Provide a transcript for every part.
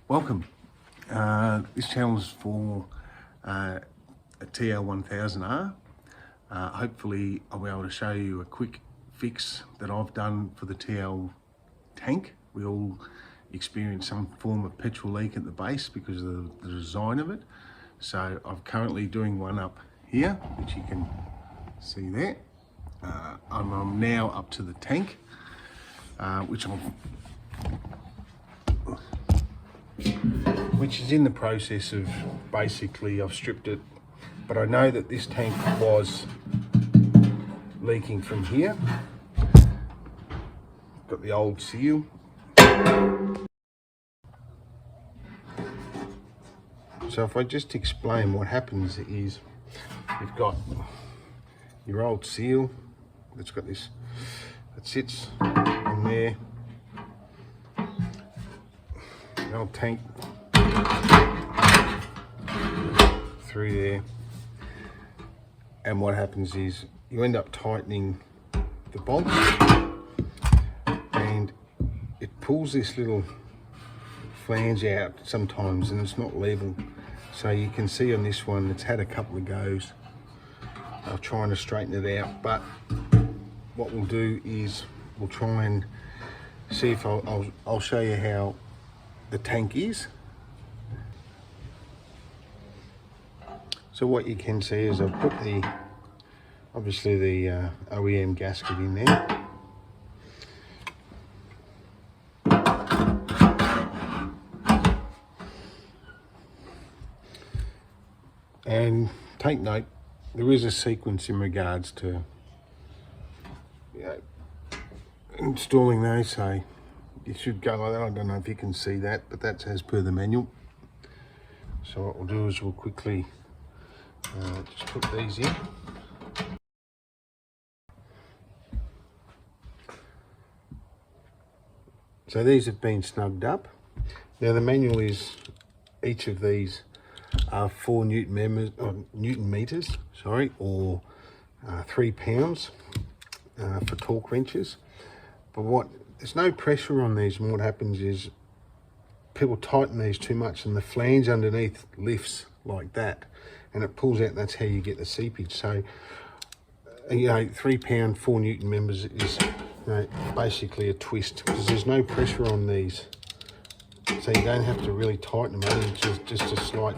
Welcome. This channel is for a TL1000R. Hopefully I'll be able to show you a quick fix that I've done for the TL tank. We all experience some form of petrol leak at the base because of the design of it. So I'm currently doing one up here, which you can see there. I'm now up to the tank, which is in the process of, basically I've stripped it, but I know that this tank was leaking from here. Got the old seal. So if I just explain what happens is, you've got your old seal that's got this, that sits on there, the old tank through there, and what happens is you end up tightening the bolts and it pulls this little flange out sometimes and it's not level. So you can see on this one it's had a couple of goes of trying to straighten it out, but what we'll do is we'll try and see if I'll show you how the tank is. So what you can see is I've put obviously the OEM gasket in there. And take note, there is a sequence in regards to installing those, so you should go like that. I don't know if you can see that, but that's as per the manual. So what we'll do is we'll quickly just put these in. So these have been snugged up. Now the manual is, each of these are 4 Newton meters, or 3 pounds for torque wrenches. But there's no pressure on these, and what happens is people tighten these too much and the flange underneath lifts like that and it pulls out, and that's how you get the seepage. So 3 pound 4 Newton members is basically a twist, because there's no pressure on these, so you don't have to really tighten them. It's just a slight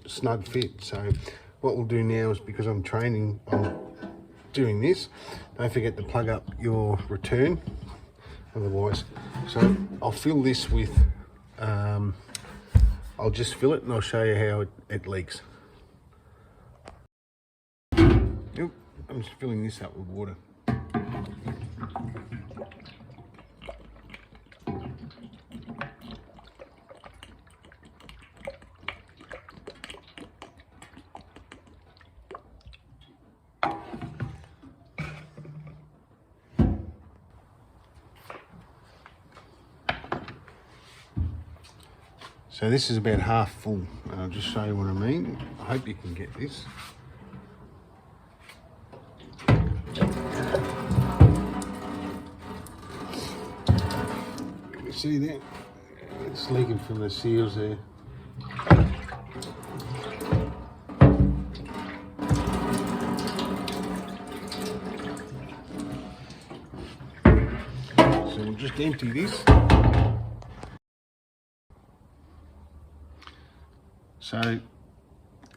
snug fit. So what we'll do now is, because I'm training on doing this, don't forget to plug up your return otherwise. So I'll fill this with I'll just fill it and I'll show you how it leaks. Yep, I'm just filling this up with water. So this is about half full, and I'll just show you what I mean. I hope you can get this. You see that? It's leaking from the seals there. So we'll just empty this. So,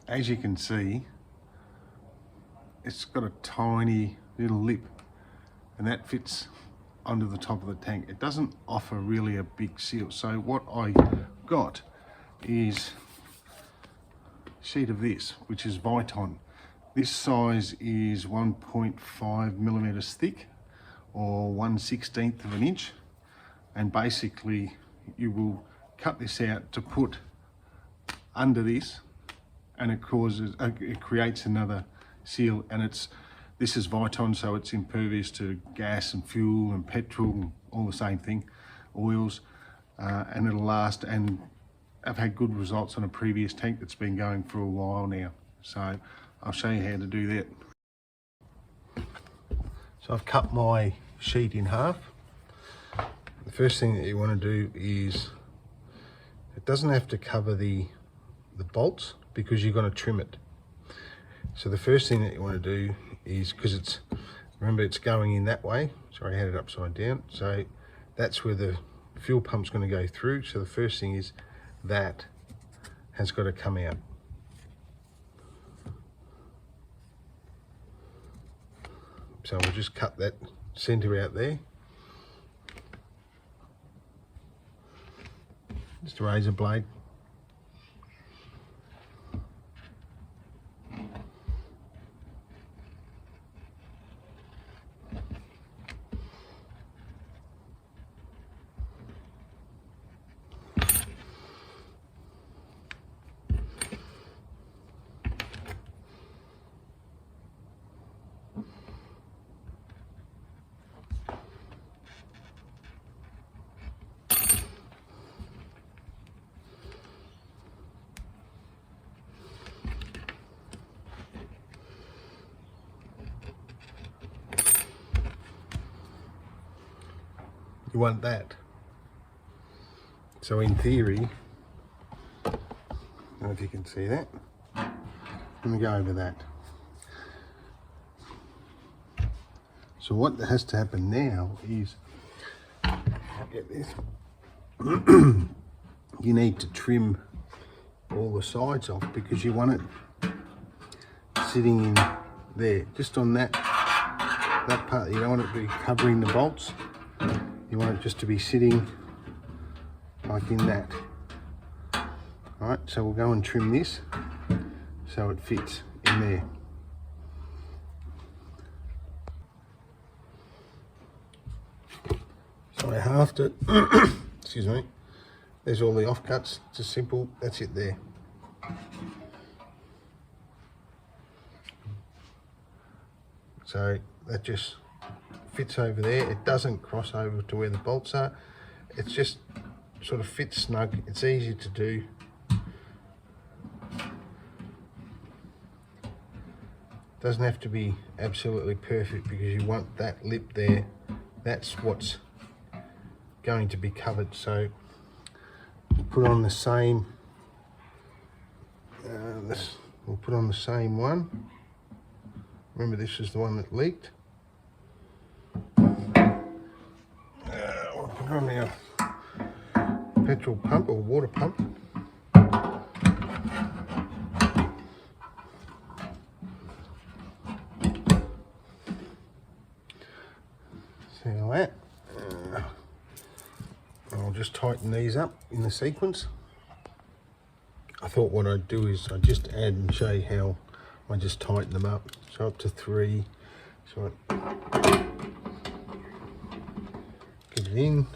as you can see, it's got a tiny little lip, and that fits onto the top of the tank. It doesn't offer really a big seal. So what I got is a sheet of this, which is VITON. This size is 1.5 millimeters thick, or 1/16 of an inch. And basically you will cut this out to put under this, and it creates another seal. And this is VITON, so it's impervious to gas and fuel and petrol, all the same thing, oils, and it'll last. And I've had good results on a previous tank that's been going for a while now, so I'll show you how to do that. So I've cut my sheet in half. The first thing that you want to do is It doesn't have to cover the bolts because you're going to trim it. So the first thing that you want to do is, because it's, remember it's going in that way, sorry I had it upside down, so that's where the fuel pump's going to go through. So the first thing is that has got to come out. So we'll just cut that center out there. Just a razor blade. You want that. So in theory, I don't know if you can see that. Let me go over that. So what has to happen now is, get this. You need to trim all the sides off because you want it sitting in there, just on that part. You don't want it to be covering the bolts. You want it just to be sitting like in that. Alright, so we'll go and trim this so it fits in there. So I halved it. Excuse me. There's all the offcuts, just simple, that's it there. So that just fits over there. It doesn't cross over to where the bolts are. It's just sort of fits snug. It's easy to do. Doesn't have to be absolutely perfect because you want that lip there. That's what's going to be covered. So we'll put on the same. We'll put on the same one. Remember, this is the one that leaked. We'll put on our petrol pump or water pump. See how that? I'll just tighten these up in the sequence. I thought what I'd do is I'd just add and show you how I just tighten them up. So up to 3. So I get it in.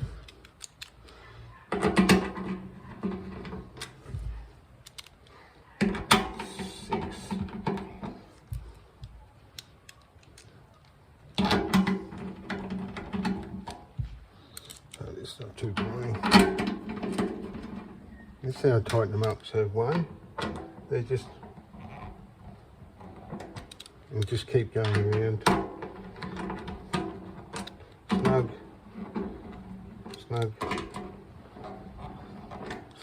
It's not too boring. This is how I tighten them up. So one, they just keep going around. Snug, snug,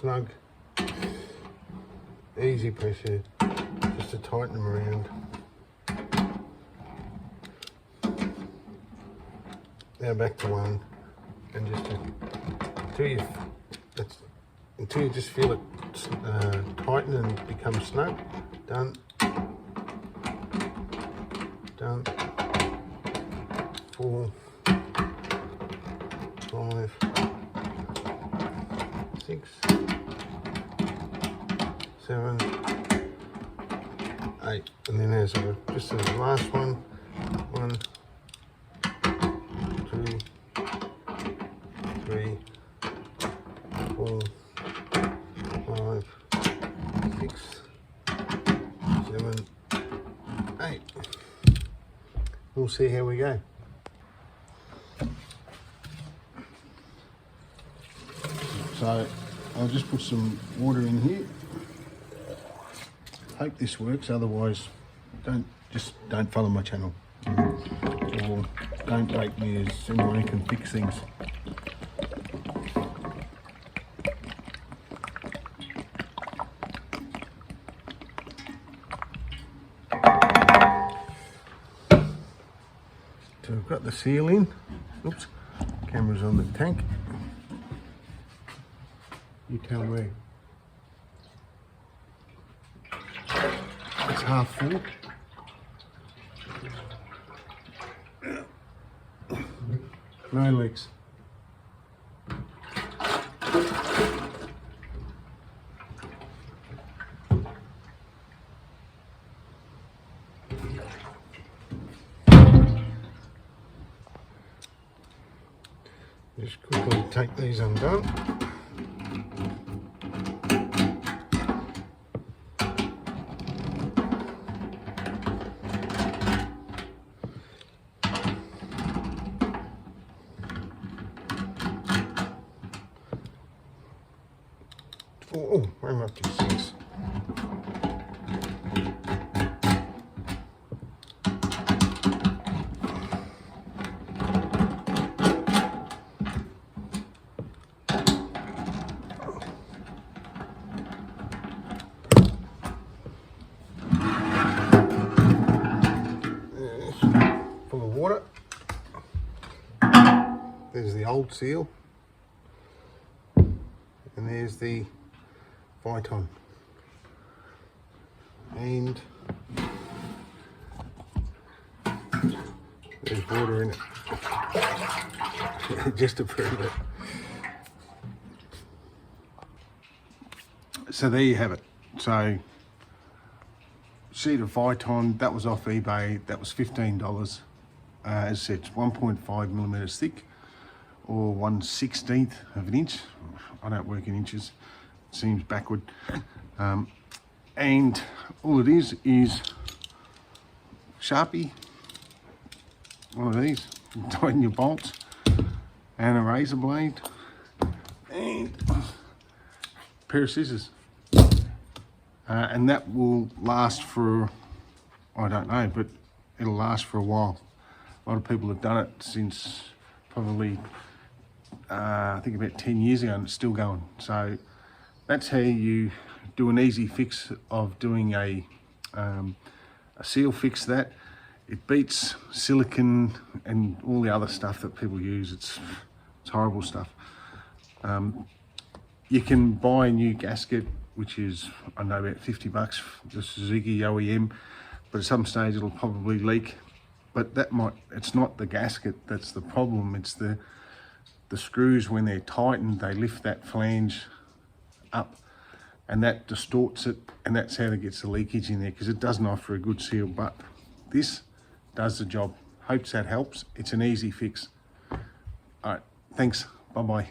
snug. Easy pressure, just to tighten them around. Now back to one. And just until you just feel it tighten and become snug. Done. Done. 4, 5, 6, 7, 8, and then there's just the last one. 1, 2, 3, 4, 5, 6, 7, 8. We'll see how we go. So I'll just put some water in here. Hope this works, otherwise don't follow my channel. Or don't break me, as anyone can fix things. So we've got the seal in. Oops, camera's on the tank. You tell me. It's half full. No leaks. Just quickly take these undone. Oh, I'm up to 6. Full of water. There's the old seal. And there's the VITON, and there's water in it just to prove it. So there you have it. So sheet of VITON, that was off eBay, that was $15. As I said, it's 1.5 millimeters thick, or 1/16 of an inch. I don't work in inches. Seems backward, and all it is Sharpie, one of these, tighten your bolts, and a razor blade, and a pair of scissors, and that will last for, I don't know, but it'll last for a while. A lot of people have done it since probably I think about 10 years ago, and it's still going. So that's how you do an easy fix of doing a seal fix. That it beats silicone and all the other stuff that people use. It's horrible stuff. You can buy a new gasket, which is, I know, about $50, the Suzuki OEM, but at some stage it'll probably leak. But it's not the gasket that's the problem, it's the screws. When they're tightened, they lift that flange up, and that distorts it, and that's how it gets the leakage in there, because it doesn't offer a good seal. But this does the job. Hopes that helps. It's an easy fix. All right, thanks, bye bye.